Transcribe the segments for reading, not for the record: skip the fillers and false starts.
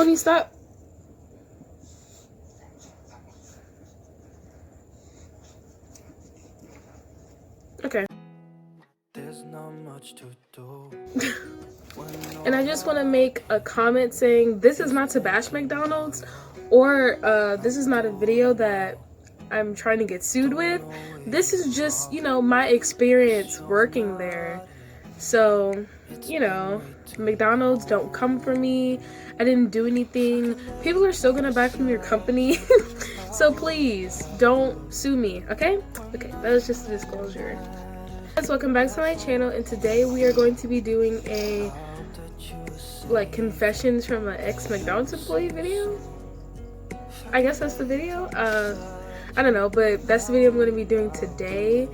Tony, stop. Okay. There's not much to do. And I just want to make a comment saying this is not to bash McDonald's, or this is not a video that I'm trying to get sued with. This is just, you know, my experience working there. So, you know, McDonald's, don't come for me. I didn't do anything. People are still gonna buy from your company. So please don't sue me, okay? Okay, that was just a disclosure. Guys, welcome back to my channel, and today we are going to be doing a like confessions from an ex-McDonald's employee video. I guess that's the video. I don't know, but that's the video I'm going to be doing today.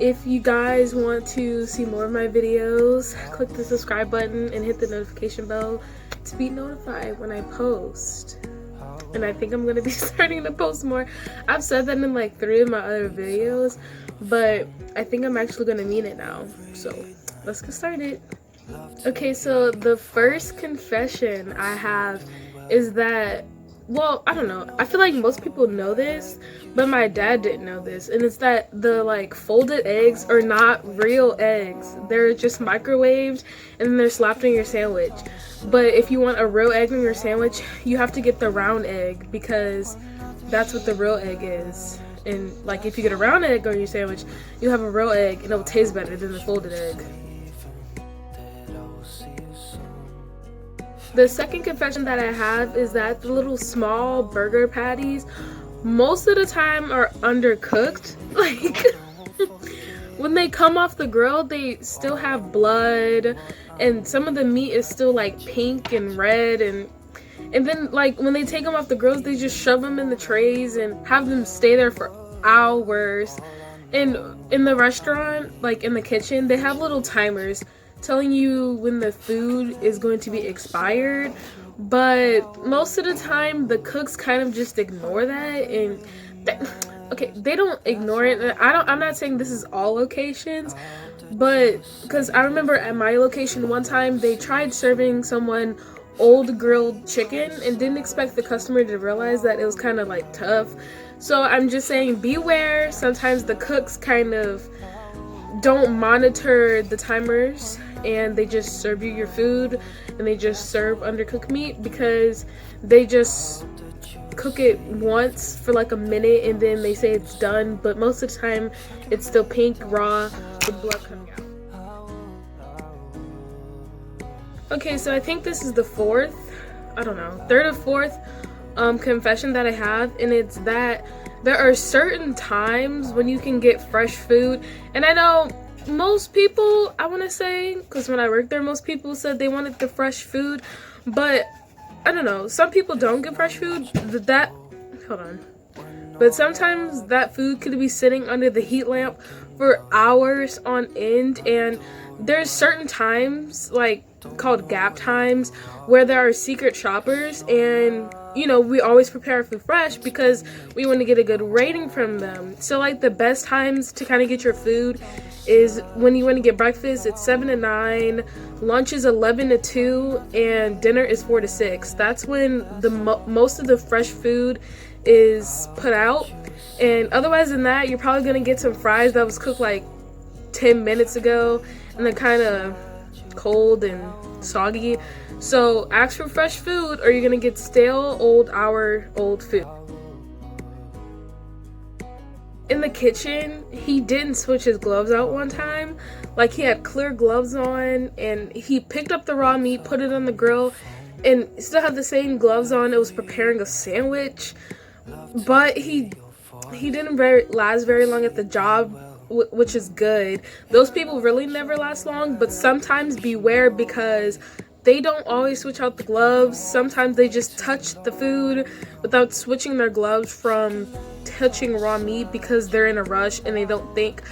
If you guys want to see more of my videos, click the subscribe button and hit the notification bell to be notified when I post. And I think I'm going to be starting to post more. I've said that in like 3 of my other videos, but I think I'm actually going to mean it now. So let's get started. Okay, so the first confession I have is that, well, I don't know, I feel like most people know this, but my dad didn't know this, and it's that the like folded eggs are not real eggs. They're just microwaved and then they're slapped on your sandwich. But if you want a real egg on your sandwich, you have to get the round egg, because that's what the real egg is. And like if you get a round egg on your sandwich, you have a real egg and it'll taste better than the folded egg. The second confession that I have is that the little small burger patties most of the time are undercooked. Like when they come off the grill, they still have blood, and some of the meat is still like pink and red, and then like when they take them off the grills, they just shove them in the trays and have them stay there for hours. And in the restaurant, like in the kitchen, they have little timers telling you when the food is going to be expired, but most of the time the cooks kind of just ignore that. And okay, they don't ignore it. I'm not saying this is all locations, but because I remember at my location one time they tried serving someone old grilled chicken and didn't expect the customer to realize that it was kind of like tough. So I'm just saying, beware. Sometimes the cooks kind of don't monitor the timers and they just serve you your food, and they just serve undercooked meat because they just cook it once for like a minute and then they say it's done, but most of the time it's still pink, raw, with blood coming out. Okay, so I think this is the third or fourth confession that I have, and it's that there are certain times when you can get fresh food. And I know most people, I want to say, because when I worked there, most people said they wanted the fresh food, but I don't know, some people don't get fresh food. But sometimes that food could be sitting under the heat lamp for hours on end, and there's certain times, like called gap times, where there are secret shoppers, and you know, we always prepare our food fresh because we want to get a good rating from them. So like the best times to kind of get your food is when you want to get breakfast, it's 7 to 9, lunch is 11 to 2, and dinner is 4 to 6. That's when the most of the fresh food is put out. And otherwise than that, you're probably going to get some fries that was cooked like 10 minutes ago and they're kind of cold and soggy. So ask for fresh food or you're gonna get stale, hour-old food. In the kitchen, he didn't switch his gloves out one time. Like, he had clear gloves on and he picked up the raw meat, put it on the grill, and still had the same gloves on. It was preparing a sandwich, but he didn't last very long at the job, which is good. Those people really never last long, but sometimes beware, because they don't always switch out the gloves. Sometimes they just touch the food without switching their gloves from touching raw meat because they're in a rush and they don't think.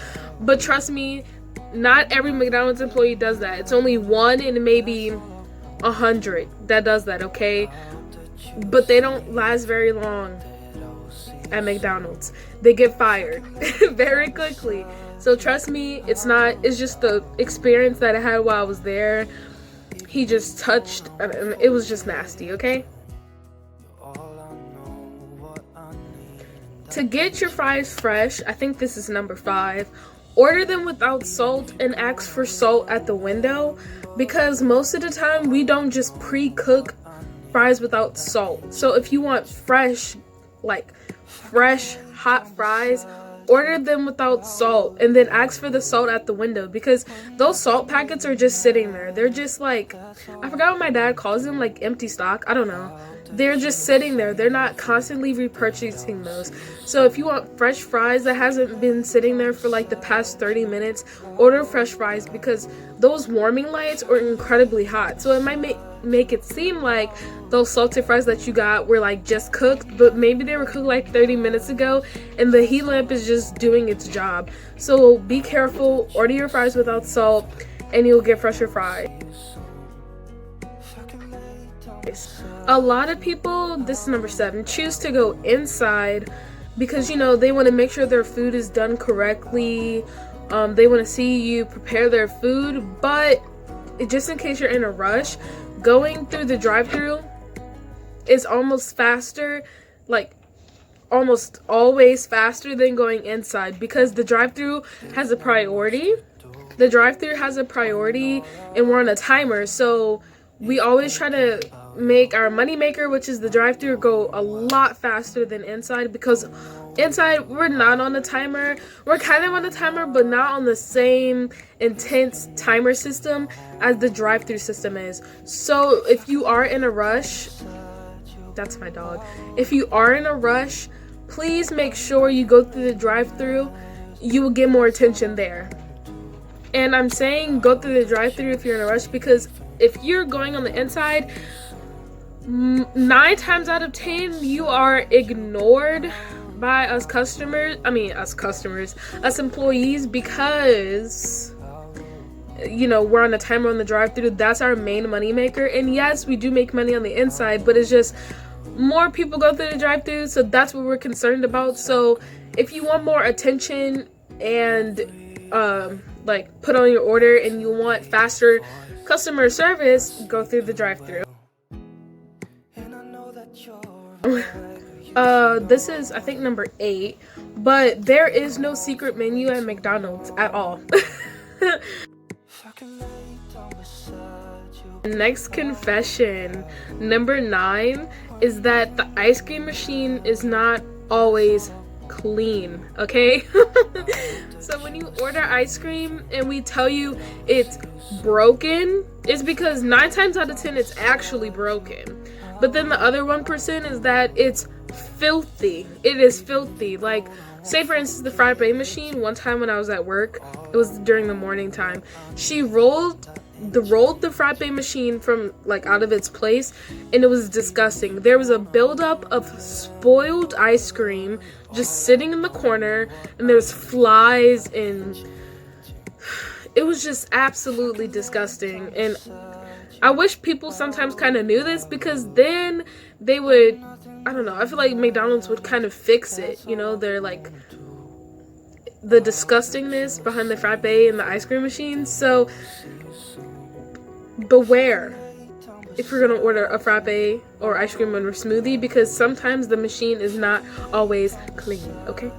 But trust me, not every McDonald's employee does that. It's only 1 in maybe 100 that does that, okay? But they don't last very long at McDonald's. They get fired very quickly. So trust me, it's just the experience that I had while I was there. He just touched, and it was just nasty, okay? To get your fries fresh, I think this is number 5. Order them without salt and ask for salt at the window, because most of the time we don't just pre-cook fries without salt. So if you want fresh, like fresh hot fries, order them without salt and then ask for the salt at the window, because those salt packets are just sitting there. They're just like, I forgot what my dad calls them, like empty stock. I don't know. They're just sitting there. They're not constantly repurchasing those. So if you want fresh fries that hasn't been sitting there for like the past 30 minutes, order fresh fries, because those warming lights are incredibly hot. So it might make it seem like those salted fries that you got were like just cooked, but maybe they were cooked like 30 minutes ago and the heat lamp is just doing its job. So be careful, order your fries without salt and you'll get fresher fries. A lot of people, this is number 7, choose to go inside because, you know, they want to make sure their food is done correctly. They want to see you prepare their food, but just in case you're in a rush, going through the drive-thru is almost faster, like almost always faster than going inside, because the drive-thru has a priority. The drive-thru has a priority and we're on a timer, so we always try to make our money maker, which is the drive-thru, go a lot faster than inside, because inside we're not on a timer. We're kind of on a timer, but not on the same intense timer system as the drive-thru system is. So if you are in a rush, that's my dog. If you are in a rush, please make sure you go through the drive-thru. You will get more attention there. And I'm saying go through the drive-thru if you're in a rush, because if you're going on the inside, 9 times out of 10 you are ignored by us employees, because, you know, we're on a timer on the drive-thru. That's our main money maker. And yes, we do make money on the inside, but it's just more people go through the drive-thru, so that's what we're concerned about. So if you want more attention and like put on your order and you want faster customer service, go through the drive-thru. This is, I think, number 8, but there is no secret menu at McDonald's at all. Next confession, number 9, is that the ice cream machine is not always clean, okay? So when you order ice cream and we tell you it's broken, it's because 9 times out of 10 it's actually broken. But then the other 1% is that it's filthy. It is filthy. Like, say for instance, the frappe machine, one time when I was at work, it was during the morning time, she rolled the frappe machine from like out of its place, and it was disgusting. There was a buildup of spoiled ice cream just sitting in the corner, and there's flies, and it was just absolutely disgusting. And I wish people sometimes kind of knew this, because then they would, I don't know, I feel like McDonald's would kind of fix it, you know. They're like the disgustingness behind the frappe and the ice cream machine. So beware if you're gonna order a frappe or ice cream or smoothie, because sometimes the machine is not always clean, okay?